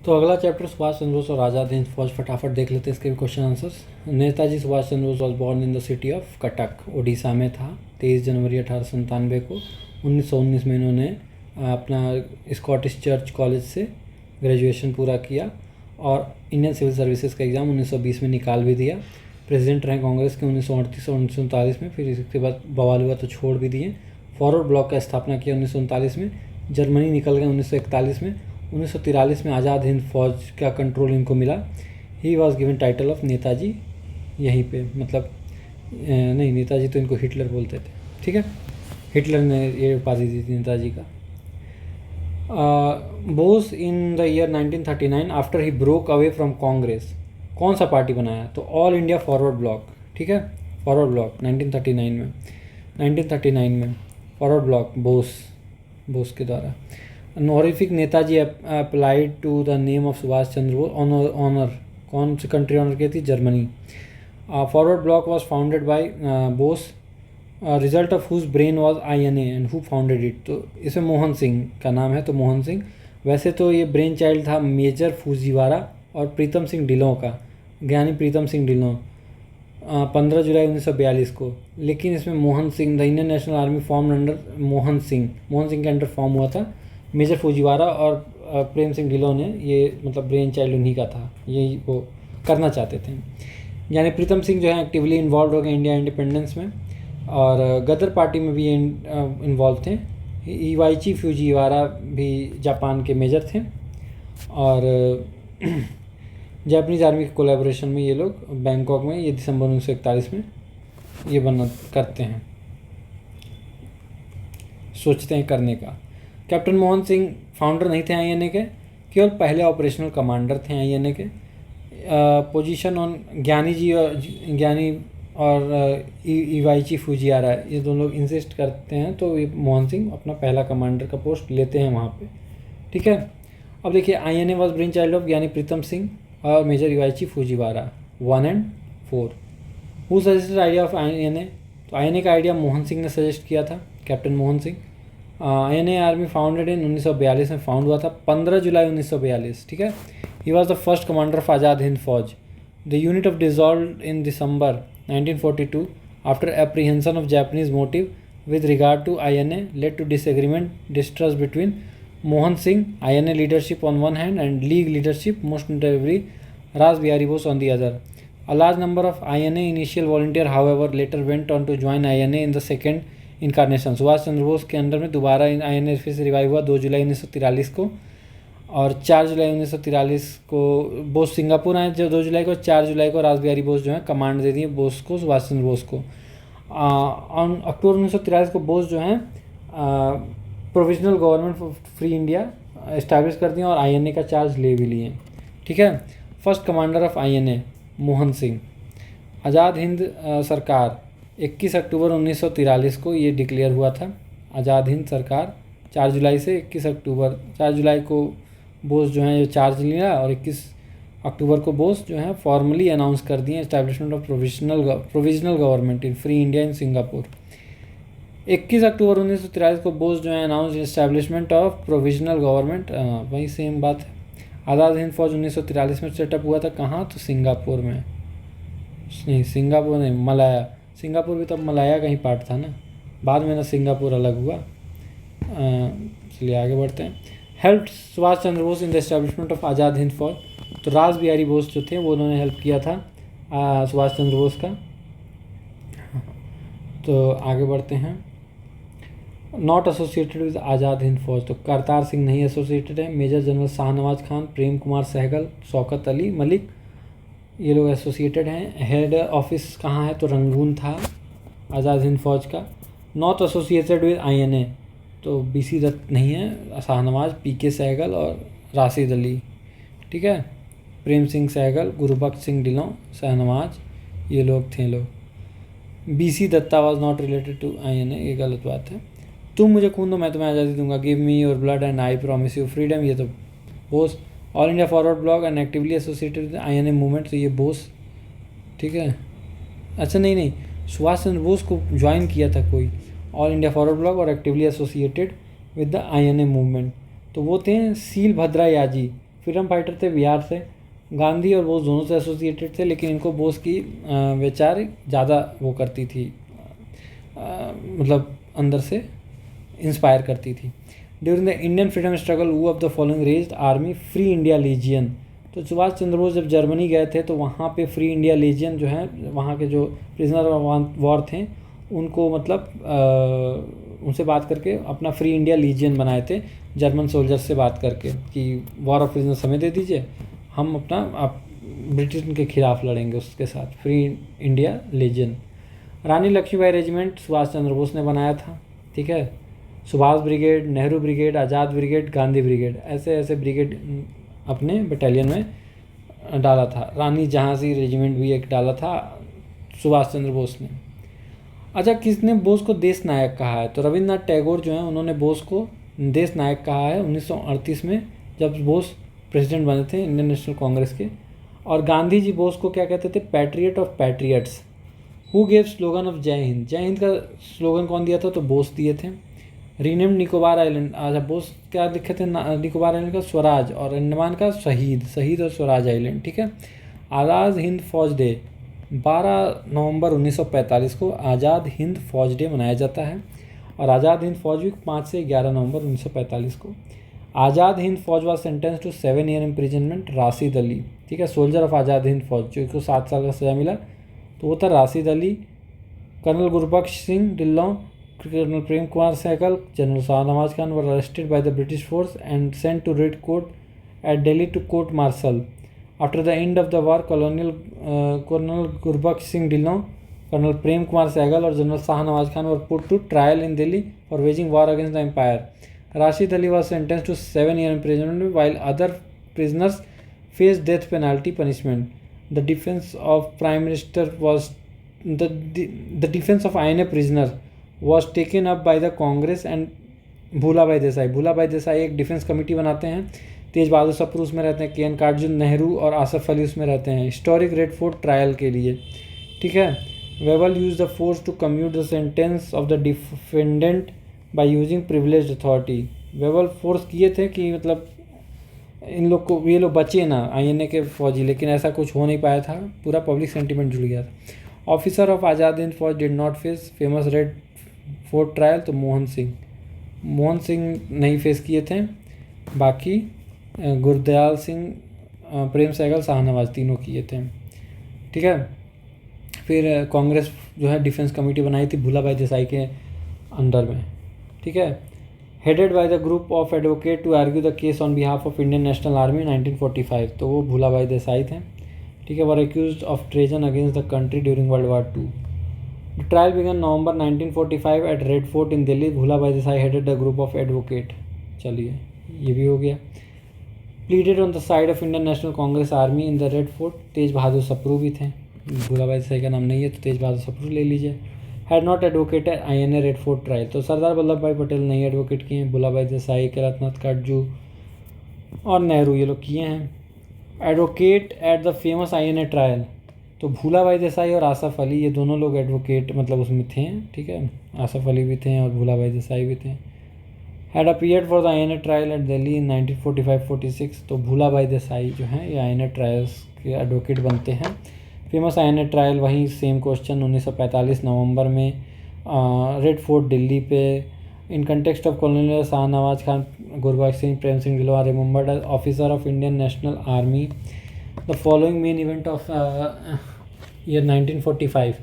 तो अगला चैप्टर सुभाष चंद्र बोस और आज़ाद हिंद फौज, फटाफट देख लेते हैं इसके भी question answers. Netaji Subhash Chandra Bose was born in the city of Cuttack, Orissa में था। 23 जनवरी 1897 को 1919 में इन्होंने अपना स्कॉटिश चर्च कॉलेज से ग्रेजुएशन पूरा किया और इंडियन सिविल सर्विसेज का एग्ज़ाम 1920 में निकाल भी दिया। प्रेसिडेंट रहे कांग्रेस के 1938 और 1939 में, फिर इसके बाद बवाल हुआ तो छोड़ भी दिए। फॉरवर्ड ब्लॉक का स्थापना किया 1939 में। जर्मनी निकल गए 1941 में। 1943 में आज़ाद हिंद फौज का कंट्रोल इनको मिला। He was given title of Netaji यहीं पे, मतलब नहीं, नेताजी तो इनको हिटलर बोलते थे, ठीक है, हिटलर ने ये उपाधि दी थी नेताजी का। Bose in the year 1939 after he broke away from Congress, कौन सा पार्टी बनाया? तो ऑल इंडिया फॉरवर्ड ब्लॉक, ठीक है, फॉरवर्ड ब्लॉक 1939 में फॉरवर्ड ब्लॉक बोस के द्वारा। Honorific Netaji applied to the name of Subhash Chandra Bose, honour कौन सी कंट्री ऑनर की थी? Germany. Forward block was founded by Bose, result of whose brain was INA and who founded it. तो इसमें मोहन सिंह का नाम है, तो मोहन सिंह। वैसे तो ये ब्रेन चाइल्ड था मेजर फूजीवारा और प्रीतम सिंह ढिल्लों का, ज्ञानी प्रीतम सिंह ढिल्लों, 15 जुलाई 1942 को। लेकिन इसमें Mohan Singh, the Indian National army form under Mohan Singh के अंडर फॉर्म हुआ था। मेजर फूजीवारा और प्रेम सिंह ढिल्लों ने ये, मतलब ब्रेन चाइल्ड उन्हीं का था, यही वो करना चाहते थे। यानी प्रीतम सिंह जो है एक्टिवली इन्वॉल्व हो गए इंडिया इंडिपेंडेंस में, और गदर पार्टी में भी ये इन्वॉल्व थे। इवाइची फूजीवारा भी जापान के मेजर थे, और जापानीज आर्मी के कोलैबोरेशन में ये लोग बैंकॉक में, ये दिसंबर 1941 में ये करते हैं, सोचते हैं करने का। कैप्टन मोहन सिंह फाउंडर नहीं थे INA के, केवल पहले ऑपरेशनल कमांडर थे INA के। पोजीशन ऑन ज्ञानी और इवाइची फूजियारा, ये दोनों लोग इंसिस्ट करते हैं, तो ये मोहन सिंह अपना पहला कमांडर का पोस्ट लेते हैं वहाँ पे, ठीक है। अब देखिए, INA was brain child of Giani Pritam Singh और major Iwaichi Fujiwara 1 and 4। Who suggested idea of INA? तो INA का आइडिया मोहन सिंह ने सजेस्ट किया था, captain Mohan Singh. INA army founded in 1942 में फाउंड हुआ था 15 जुलाई 1942, ठीक है। He was the first commander of Azad Hind Fauj. The unit of dissolve in December 1942 after apprehension of Japanese motive with regard to INA led to disagreement, distrust between Mohan Singh, INA leadership on one hand and League leadership, most notably Ras Bihari Bose on the other. A large number of INA initial volunteer, however, later went on to join INA in the second incarnation. Subhash Chandra Bose के under में दोबारा INA फिर से revive हुआ 2 जुलाई 1943 को, और 4 जुलाई 1943 को Bose Singapore आए जो 2 जुलाई को, 4 जुलाई को रास बिहारी बोस जो है कमांड दे दिए बोस को, सुभाष चंद्र बोस को। ऑन अक्टूबर 1943 को बोस जो हैं provisional government for free India establish कर दिया और INA का चार्ज ले भी लिए, ठीक है। First commander of INA Mohan Singh. Azad Hind सरकार 21 अक्टूबर 1943 को ये डिक्लेयर हुआ था। आज़ाद हिंद सरकार 4 जुलाई से 21 अक्टूबर, 4 जुलाई को बोस जो हैं ये चार्ज लिया, और 21 अक्टूबर को बोस जो है फॉर्मली अनाउंस कर दिए establishment of provisional government in free India in Singapore. 21 अक्टूबर 1943 को बोस जो है announce establishment of provisional government, वही सेम बात है। आज़ाद हिंद फौज 1943 में सेटअप हुआ था, कहाँ? तो सिंगापुर में, नहीं सिंगापुर नहीं, मलाया। सिंगापुर भी तब मलाया का ही पार्ट था ना, बाद में ना सिंगापुर अलग हुआ। चलिए आगे बढ़ते हैं। Help Subhash Chandra Bose in the establishment of Azad Hind Fauj. तो रास बिहारी बोस जो थे वो उन्होंने हेल्प किया था सुभाष चंद्र बोस का। तो आगे बढ़ते हैं। नॉट एसोसिएटेड विद आज़ाद हिंद फौज, तो करतार सिंह नहीं एसोसिएटेड है। मेजर जनरल शाहनवाज खान, प्रेम कुमार सहगल, शौकत अली मलिक, ये लोग एसोसिएटेड हैं। हेड ऑफिस कहाँ है? तो रंगून था आज़ाद हिंद फौज का। नॉट एसोसिएटेड विद INA, तो BC दत्त नहीं है, शाहनवाज, PK सहगल और राशिद अली, ठीक है। प्रेम सिंह सहगल, गुरुबख्श सिंह ढिल्लों, शाहनवाज, ये लोग थे लोग। BC Datta was not related to INA, ये गलत बात है। तुम मुझे खून दो मैं तुम्हें आज़ादी दूंगा, give me your blood and I promise you freedom, ये तो Bose. All India forward block and actively associated with INA movement, तो ये बोस, ठीक है। अच्छा नहीं, सुभाष चंद्र बोस को ज्वाइन किया था कोई, ऑल इंडिया फॉरवर्ड ब्लॉक और actively associated with the INA movement, तो वो थे सील भद्रा याजी, फ्रीडम फाइटर थे बिहार से, गांधी और बोस दोनों से एसोसिएटेड थे, लेकिन इनको बोस की विचार ज़्यादा वो करती थी, मतलब अंदर से इंस्पायर करती थी। During the Indian freedom struggle who of the following raised army free India lesion. तो सुभाष चंद्र बोस जब जर्मनी गए थे तो वहाँ पे फ्री इंडिया लीजियन जो है, वहाँ के जो प्रिजनर ऑफ वॉर थे उनको मतलब उनसे बात करके अपना फ्री इंडिया लीजियन बनाए थे, जर्मन सोल्जर्स से बात करके कि वॉर ऑफ प्रिजनर हमें दे दीजिए, हम अपना आप ब्रिटिश के खिलाफ लड़ेंगे उसके साथ, फ्री इंडिया लीजियन। रानी लक्ष्मीबाई रेजिमेंट सुभाष चंद्र बोस ने बनाया था, ठीक है। सुभाष ब्रिगेड, नेहरू ब्रिगेड, आज़ाद ब्रिगेड, गांधी ब्रिगेड, ऐसे ऐसे ब्रिगेड अपने बटालियन में डाला था। रानी झांसी रेजिमेंट भी एक डाला था सुभाष चंद्र बोस ने। अच्छा, किसने बोस को देश नायक कहा है? तो रविंद्रनाथ टैगोर जो हैं उन्होंने बोस को देश नायक कहा है 1938 में, जब बोस प्रेसिडेंट बने थे इंडियन नेशनल कांग्रेस के। और गांधी जी बोस को क्या कहते थे? Patriot of patriots. Who gave slogan of जय हिंद? जय हिंद का स्लोगन कौन दिया था? तो बोस दिए थे। रीनेम्ड निकोबार आइलैंड, अच्छा बोस क्या लिखे थे? निकोबार आइलैंड का स्वराज और अंडमान का शहीद, शहीद और स्वराज आइलैंड, ठीक है। आज़ाद हिंद फौज डे 12 नवंबर 1945 को आज़ाद हिंद फौज डे मनाया जाता है। और आज़ाद हिंद फौज भी 5 से 11 नवंबर 1945 को। Azad Hind Fauj was sentence to 7 year imprisonment Rashid Ali, ठीक है, सोल्जर ऑफ आज़ाद हिंद फौज, जो इसको 7 साल का सज़ा मिला तो वो था Rashid Ali. Colonel Gurbaksh Singh Dhillon, colonel Prem Kumar Sahgal, general Shahnawaz Khan were arrested by the British force and sent to red court at Delhi to court martial. After the end of the war colonel Gurbaksh Singh Dhillon, colonel Prem Kumar Sahgal और general Shahnawaz Khan were put to trial in Delhi for waging war against the empire. Rashid Ali was sentenced to 7 year imprisonment while other prisoners faced death penalty punishment. The defense of Prime Minister was the defense of INA prisoner was taken up by the Congress and Bhulabhai Desai. Bhulabhai Desai एक defence committee बनाते हैं, तेज बहादुर सप्रू उसमें रहते हैं, K. N.. Curzon Nehru और आसफ अली उसमें रहते हैं, हिस्टोरिक रेड फोर्ट ट्रायल के लिए, ठीक है। Wavell use the force to commute the sentence of the defendant by using privilege authority. Wavell force किए थे कि मतलब इन लोग को, ये लोग बचे ना आईएनए के फौजी, लेकिन ऐसा कुछ हो नहीं पाया था, पूरा पब्लिक सेंटिमेंट जुड़ गया था। ऑफिसर ऑफ आज़ाद हिंद फौज did not face famous red fort trial, तो मोहन सिंह नहीं फेस किए थे, बाकी गुरदयाल सिंह, प्रेम सहगल, शाहनवाज तीनों किए थे, ठीक है। फिर कांग्रेस जो है डिफेंस कमेटी बनाई थी भूलाभाई देसाई के अंडर में, ठीक है। Headed by the group of advocate to argue the case on behalf of Indian National Army 1945, तो वो भूलाभाई देसाई थे, ठीक है। Were accused of treason against the country during World War 2। The trial began November 1945 at Red Fort in Delhi. Bhulabhai Desai headed the group of advocate. चलिए ये भी हो गया। Pleaded on the side of Indian National Congress army in the Red Fort. Tej Bahadur Sapru भी थे, भूलाभाई देसाई का नाम नहीं है तो तेज बहादुर सप्रू ले लीजिए। Had not advocated INA red fort trial, तो सरदार वल्लभ भाई पटेल नहीं एडवोकेट किए हैं, भूलाभाई देसाई, केदारनाथ काटजू और नेहरू ये लोग किए हैं। Advocate at the famous INA trial, तो भूलाभाई देसाई और आसफ अली ये दोनों लोग एडवोकेट मतलब उसमें थे, ठीक है। आसफ अली भी थे और भूलाभाई देसाई भी थे। Had appeared for the INA trial at Delhi in 1945-46, तो भूलाभाई देसाई जो हैं ये आईएनए ट्रायल्स के एडवोकेट बनते हैं। फेमस आईएनए ट्रायल वहीं सेम क्वेश्चन 1945 नवंबर में रेड फोर्ट दिल्ली पे। In context of colonial Shahnawaz Khan, Gurbaksh Singh, Prem Singh Dhillon remembered as officer of Indian National Army. The following main event of year 1945।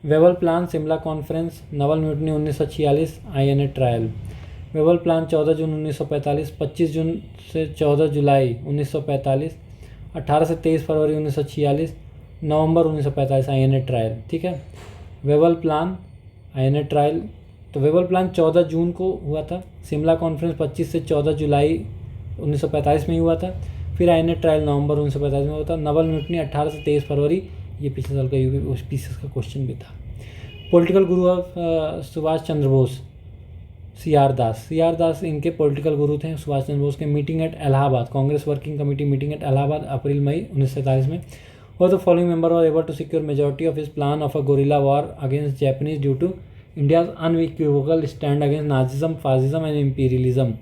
Wavell plan, Shimla conference, naval mutiny 1946, INA trial. Wavell plan 14 जून 1945, 25 जून से 14 जुलाई 1945, 18 से 23 फरवरी 1946, नवंबर 1945 INA trial, ठीक है। वेबल plan INA trial, तो वेबल plan 14 जून को हुआ था, शिमला कॉन्फ्रेंस 25 से 14 जुलाई 1945 में ही हुआ था, फिर आईएनए ट्रायल नवंबर 1945 में हुआ था। नवल म्यूटनी 18 से 23 फरवरी, ये पिछले साल का यूपी पीसीएस का क्वेश्चन भी था। Political guru of Subhash Chandra Bose, C R. Das इनके पॉलिटिकल गुरु थे सुभाष चंद्र बोस के। Meeting at Allahabad, Congress working committee meeting at Allahabad अप्रैल मई 1947 में। और the following member were able to secure majority of his plan of a guerrilla war against Japanese due to India's unequivocal stand against Nazism, fascism and imperialism.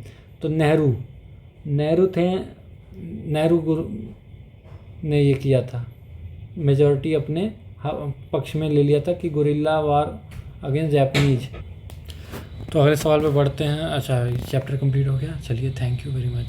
तो नेहरू थे नेहरू गुरु ने ये किया था, मेजॉरिटी अपने पक्ष में ले लिया था कि गुरिल्ला वार अगेंस्ट जापानीज। तो अगले सवाल पे बढ़ते हैं। अच्छा, चैप्टर कंप्लीट हो गया। चलिए, थैंक यू वेरी मच।